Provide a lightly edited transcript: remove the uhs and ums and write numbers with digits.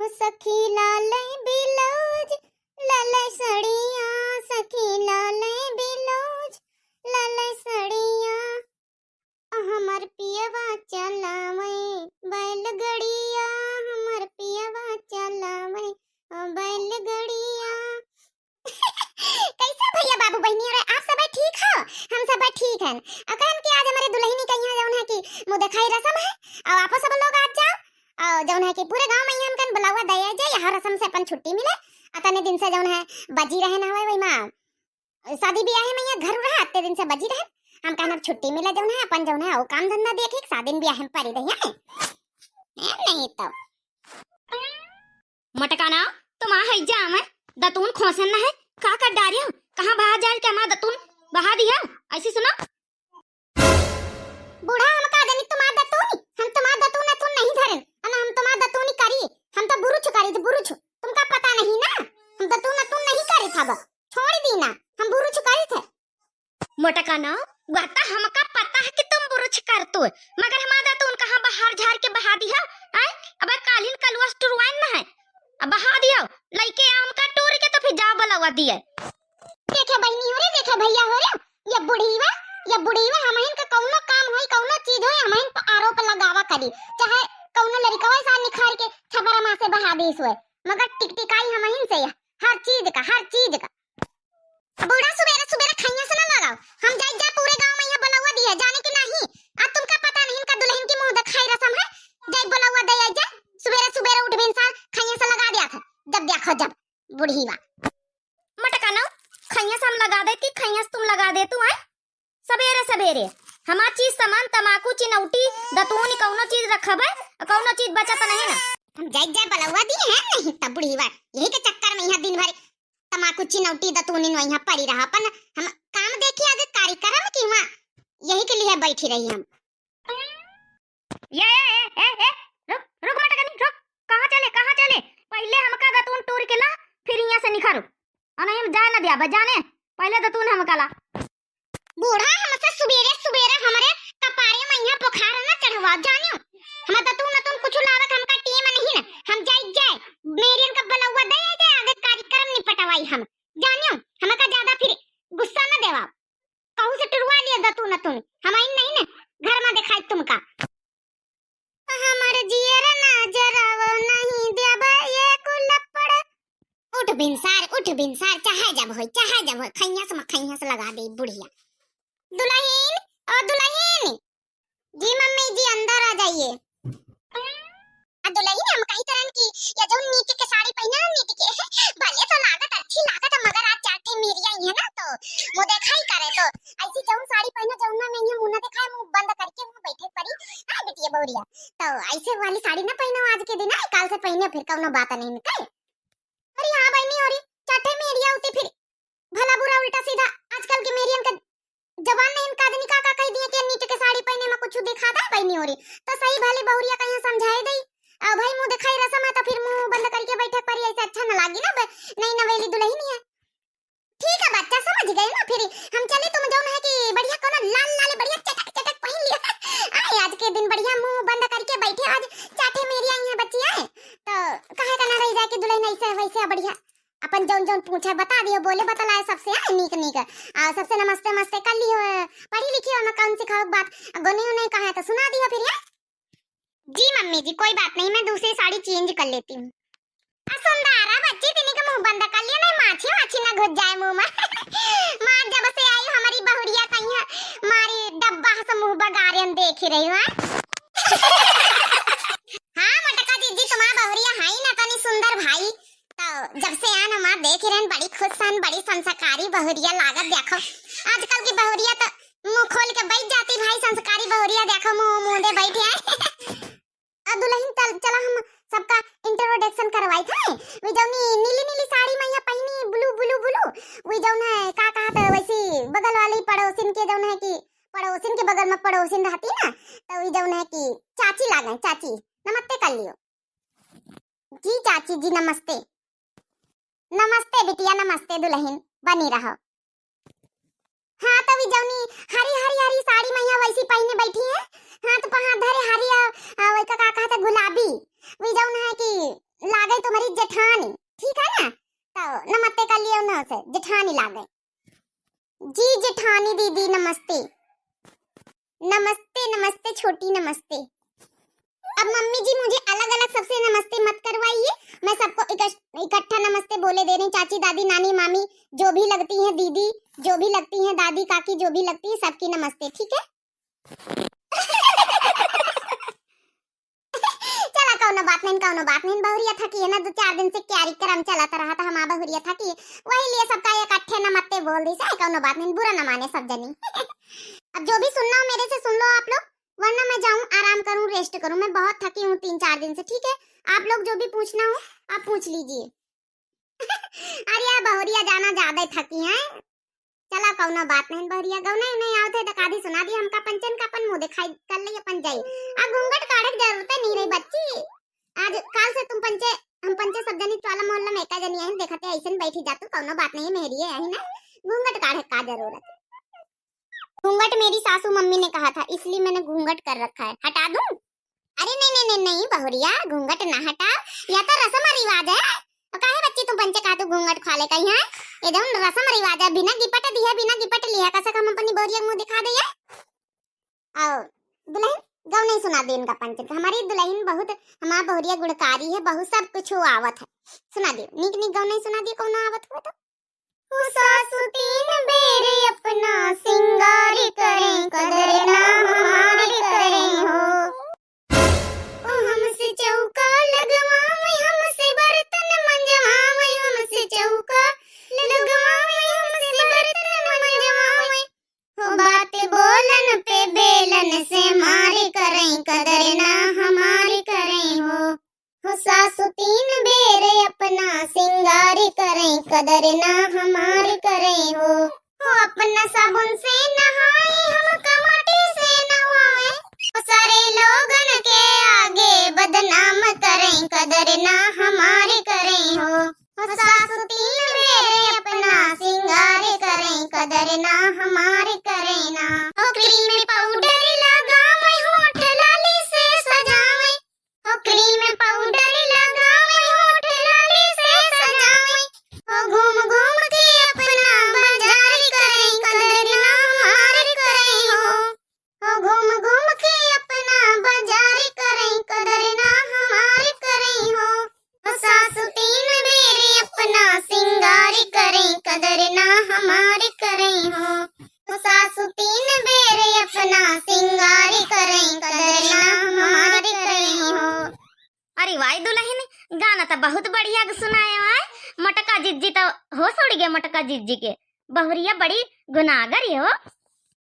सखी लाले बिलौज लाले सड़िया, सखी लाले बिलौज लाले सड़िया। हमर पियवा चलावे बैलगड़िया, हमर पियवा चलावे बैलगड़िया। कैसे भैया बाबू बहनी और आप सब ठीक हो? हम सब ठीक हैं। अकन के आज हमारे दुल्हनी कहिया जौन है कि मुंह दिखाई रसम है और आप सब लोग आज जाओ और जौन है कि पूरे गांव में हम कन बुलावा दया जाए, यहाँ रसम से अपन छुट्टी मिले। अतने दिन से जौन है बजी रहे ना होए वही मां शादी ब्याह में यहाँ घर रहा, अत्ते दिन से बजी रहे। हम कहना छुट्टी मिले जौन है अपन जौन है वो काम धंधा देखे शादी ब्याह में पड़ी रही है नहीं तो मटकाना तुम आ है जा मैं दतून खोसन ना है का कर डारियो कहां बाहर जाए के मां दतून बहा दिया ऐसी सुनो। बूढ़ा हम का जानी तुम दतूनी, हम तुम दतून तुम नहीं धरन अन हम तुम दतूनी करी, हम तो बुरुछ करी तो बुरुछ तुमका पता नहीं ना, हम दतून तुम नहीं करी था छोड़ दी ना, हम बुरुछ करी थे। मटकाना वाता हमका पता है कि तुम बुरुछ कर तो मगर हम दतून कहां बाहर झाड़ के बहा दिया है। अब कालीन कलवा टुरवान ना है अब बहा दिया लइके आम का टूर के तो फिर जा बलवा दिए। देखे बहनी हो रे, देखे भैया हो रे, ये बुढ़ीवा हमहन का कौनो काम होई कौनो चीज होई हमहन पर आरोप लगावा करी, चाहे कौनो लड़कवा सा निखार के छबरा मां से बहा देस होए, मगर टिकटिकाई हमहन से हर चीज का बूढ़ा सुबेरे सुबेरे खैया से ना लगाओ, हम जाई जा पूरे गांव में यहाँ बलवा दिया जाने की नहीं। आज तुमका पता नहीं इनका दुल्हन की मुंह दिखाई रसम है, जाई बलवा दे जा सुबेरे सुबेरे उठ बिन साल खैया से लगा दिया था, जब देखो जब बुढ़ीवा। मटकाना खैया से हम लगा देती, खैया से तुम लगा दे तू है सवेरे सवेरे हमार चीज सामान तमाकू चिनौटी दतून कौनो चीज रखबे कौनो चीज बचत नहीं ना। हम जाई बलवा दी है नहीं तब बुढ़ीवा यही के चक्कर में यहाँ दिन भर तमाकू चिनौटी दतूनी नो यहाँ पड़ी रहा, अपन हम काम देखिए आगे कार्यक्रम की वहाँ यही के लिए बैठी रही हम। ए रुक मटकानी रुक, कहाँ चले पहले हमका दतून टूर के ला फिर यहाँ से निखारो और नहीं हम जा ना दिया बजाने पहले दतून हमका ला। बूढ़ा हमसे सुबेरे सुबेरे हमारे कपारे में यहाँ बुखार ना चढ़वा जानियो, हम दतून कुछ लावत हमका टीम नहीं ना, हम जाए मेरियन का बलवा दे जाए आगे कार्यक्रम निपटवाई हम जानियो, हमका ज्यादा फिर गुस्सा न देवा कहू से टुरवा लिया दतून हम आई नहीं ना घर में दिखाई तुमका। हमारे जियर ना जराव नहीं देबे ये कुलपड़ उठ बिनसार चाहे जब होई खैया से लगा दे बुढ़िया। दुल्हन और दुल्हन जी मम्मी जी अंदर आ जाइए। दुल्हन हम कहीं तरह की या जो नीचे के साड़ी पहना ना नीचे के भले तो लागत अच्छी लागत मगर आज चाटे मेरी आई है ना तो वो देखा ही करे तो ऐसी जौन साड़ी पहना जौन में ये मुंह ना दिखाए मुंह बंद करके मुंह बैठे पड़ी हां बेटिया बौरिया तो ऐसे वाली साड़ी ना पहनो आज के दिन कल से पहने फिर कौनो बात नहीं निकल। अरे हां बहनी और चाटे मेरी आउती फिर भला बुरा उल्टा सीधा आजकल के मेरियन का जवान ने इनका आदमी का कह दिया कि नीचे के साड़ी पहने में कुछ दिखाता है बहनी हो रही तो सही भले बहुरिया कहीं समझाए दई भाई मुंह दिखाई रसम है तो फिर मुंह बंद करके बैठे पर ऐसे अच्छा न लागी ना नहीं नवेली दुल्हन है। ठीक है बच्चा समझ गए ना, फिर हम चले तुम जो है कि बढ़िया कोनो लाल बढ़िया चटक पहन लिया आए आज के दिन बढ़िया मुंह बंद करके बैठे आज चाटे मेरी आई है बच्ची आए तो कहे का ना रह जाए कि दुल्हन ऐसे वैसे बढ़िया अपन जौन पूछे बता दियो बोले बतलाए सबसे नीक सबसे नमस्ते कर लियो पढ़ी लिखी हो ना कौन सिखाओ बात गोने नहीं कहा तो सुना दियो फिर है? जी मम्मी जी कोई बात नहीं मैं दूसरी साड़ी चेंज कर लेती हूँ। सुंदरा बच्ची तिनी का मुंह बंद कर लिया नहीं माछी ना घुस जाए मुंह में मां जब से आई हमारी बहुरिया कहीं मारी डब्बा से मुंह बगारियन देख ही रही हूं। हां मटका दीदी तुम्हारा बहुरिया है ना तनी सुंदर भाई तो जब से आन हमार देख रहे बड़ी खुश सन बड़ी संस्कारी बहुरिया लागत देखो आजकल की बहुरिया तो मुंह खोल के बैठ जाती भाई संस्कारी बहुरिया देखो मुंह दे बैठी है। अब दुल्हन चला हम सबका इंट्रोडक्शन करवाई थे वे जौनी नीली साड़ी में पहनी ब्लू वे जौन है का कहा तो वैसी बगल वाली पड़ोसिन के जौन है कि पड़ोसिन के बगल में पड़ोसिन रहती ना तो वे जौन है कि चाची लागे चाची नमस्ते कर लियो जी चाची जी नमस्ते बिटिया नमस्ते दुल्हन बनी रहो। हाँ तो वी जौनी हरी साड़ी में वैसी पहने बैठी है हाथ पर हाथ धरे हरी वही का कहता गुलाबी वी जौन है कि लागे हमारी जेठानी, ठीक है ना, तो नमस्ते कर लिया उन्हें से, जेठानी ला गए। जी जेठानी दीदी नमस्ते। नमस्ते नमस्ते छोटी नमस्ते। अब मम्मी जी मुझे अलग अलग सबसे नमस्ते मत करवाइए, मैं सबको इकट्ठा नमस्ते बोले दे रही। चाची दादी नानी मामी जो भी लगती हैं, दीदी जो भी लगती हैं, दादी काकी जो भी लगती है, सबकी नमस्ते, ठीक है। चला कौनो बात नहीं बहुरिया था कि है ना, 2-4 दिन से कार्यक्रम चलाता रहा था, हम बहुरिया था कि वही लिए सबका इकट्ठे नमस्ते बोल दी से, कौनो बात नहीं, बुरा न माने सब जनी। अब जो भी सुनना हो मेरे से सुन लो आप लोग, वरना मैं जाऊं आराम करूं, रेस्ट करूं, मैं बहुत थकी हूं 3-4 दिन से, ठीक है। आप लोग जो भी पूछना हो आप पूछ लीजिए। अरे यार बहुरिया जाना ज्यादा थकी हैं। चला कौनो बात नहीं बहुरिया, गौना नहीं आवते तो कादी सुना दी हमका पंचन का अपन मुंह दिखाई कर ले अपन जाई। अब घूंघट काढ़े की जरूरत नहीं रही बच्ची, आज काल से तुम पंचे हम पंचे सब जनी टोला मोहल्ला में एका जनी है, देखते ऐसे बैठी जातू, कौनो बात नहीं मेरी है ही ना, घूंघट काढ़े का जरूरत। घूंघट मेरी सासू मम्मी ने कहा था, इसलिए मैंने घूंघट कर रखा है, हटा दूं? अरे नहीं नहीं नहीं नहीं बहुरिया, घूंघट ना हटा, या तो रस्म रिवाज है। तो काहे बच्ची तू पंचे का तू घूंघट खा ले कहीं है, ये जब रस्म रिवाज है, बिना गिपट दिया बिना गिपट लिया कैसे हम अपनी बहुरिया मुंह दिखा दे। आओ दुल्हन गौ नहीं सुना दे इनका पंचन, हमारी दुल्हन बहुत हमारा बहुरिया गुणकारी है, बहुत सब कुछ आवत है, सुना दे निक निक गौ नहीं सुना दे कौन आवत हुआ तो। सासु 3 बेरे अपना सिंगार करें, कदर ना हमारी करें हो। ओ हमसे चौका लगवावे, हमसे बर्तन मंजवावे, हमसे चौका लगवावे, हमसे बर्तन मंजवावे। हो बात बोलन पे बेलन से मारे करें, कदर ना हमारी करें हो। सासु 3 बेरे अपना सिंगार करें, कदर ना हमारी करें हो। अपना साबुन से नहाए, हम कमाटी से नहाए, सारे लोगन के आगे बदनाम करें, कदर ना हमारी करें हो। सासु 3 बेरे अपना सिंगार करें, कदर ना हमारी करें ना। क्रीम पाउडर लगावे, होठ लाली से सजावे, क्रीम पाउडर लगावे, होठ लाली से सजावे। घूम घूम के अपना बाजार करें, कदर ना हमारी करें हो। घूम घूम के अपना बाजार करें, कदर ना हमारी करें हो। सासु 3 बेरे अपना सिंगार करें, कदर ना हमारी करें हो। सासु 3 बेरे अपना सिंगार करें, कदर ना हमारी करें हो। अरे वाह दुल्हन, गाना तो बहुत बढ़िया सुनाया है। मटका जिज्जी तो हो सोड़ गया, मटका जिज्जी के बहुरिया बड़ी गुनाहगार हो।